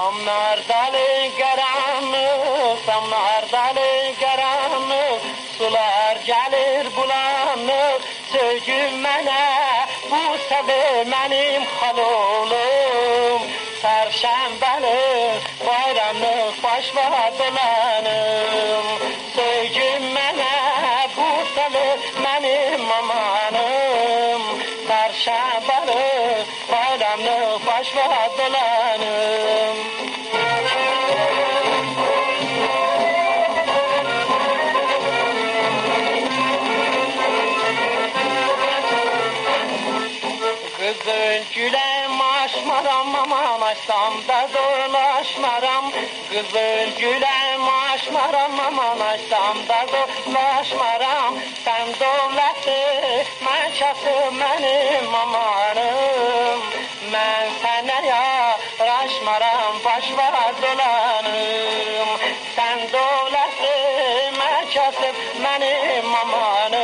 Samnardalı qaranlıq, samnardalı qaranlıq, sular gəlir bulanıq, söygün mənə, bu səbir mənim xalolum. Sərşənbəli, bayramlıq başva dolanım, söygün mənə, bu səbir mənim amanım. Sərşənbəli, bayramlıq başva dolanım. Kızıl gülem aşmaram, aman açsam da dolaşmaram. Kızıl gülem aşmaram, aman açsam da dolaşmaram. Sen dövlətli, mən kasıb mənim amanım. Mən sənə yaraşmaram, başva dolanım. Sen dövlətli, mən kasıb mənim amanım.